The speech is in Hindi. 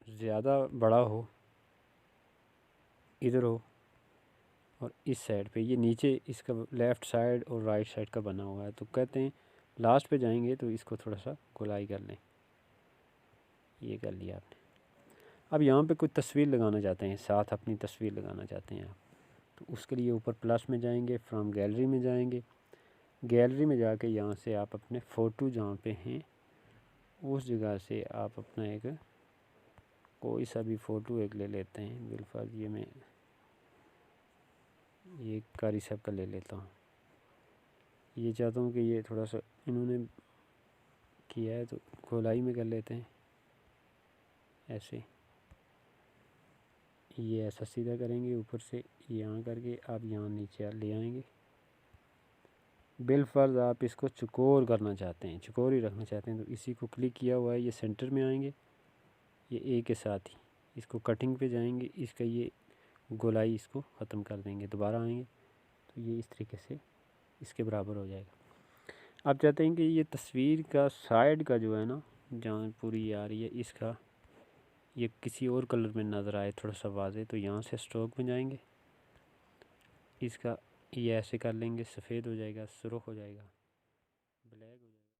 ज़्यादा बड़ा हो, इधर हो, और इस साइड पे ये नीचे इसका लेफ़्ट साइड और राइट साइड का बना हुआ है। तो कहते हैं लास्ट पे जाएंगे तो इसको थोड़ा सा गोलाई कर लें। ये कर लिया आपने। अब यहाँ पे कोई तस्वीर लगाना चाहते हैं, साथ अपनी तस्वीर लगाना चाहते हैं आप, तो उसके लिए ऊपर प्लस में जाएंगे, फ्रॉम गैलरी में जाएंगे। गैलरी में जाके यहाँ से आप अपने फ़ोटो जहाँ पे हैं उस जगह से आप अपना एक कोई सा भी फ़ोटो एक ले लेते हैं। बिलफर्ज ये मैं ये कारी साहब का ले लेता हूँ। ये चाहता हूँ कि ये थोड़ा सा इन्होंने किया है तो गोलाई में कर लेते हैं ऐसे। ये ऐसा सीधा करेंगे, ऊपर से यहाँ करके आप यहाँ नीचे ले आएंगे। बिलफर्ज आप इसको चौकोर करना चाहते हैं, चौकोर ही रखना चाहते हैं, तो इसी को क्लिक किया हुआ है, ये सेंटर में आएंगे, ये ए के साथ ही इसको कटिंग पे जाएंगे, इसका ये गोलाई इसको ख़त्म कर देंगे। दोबारा आएंगे तो ये इस तरीके से इसके बराबर हो जाएगा। आप चाहते हैं कि ये तस्वीर का साइड का जो है ना, जहाँ पूरी आ रही है, इसका ये किसी और कलर में नज़र आए थोड़ा सा वाज़े, तो यहाँ से स्ट्रोक में जाएंगे, इसका ये ऐसे कर लेंगे, सफ़ेद हो जाएगा, सुर्ख हो जाएगा।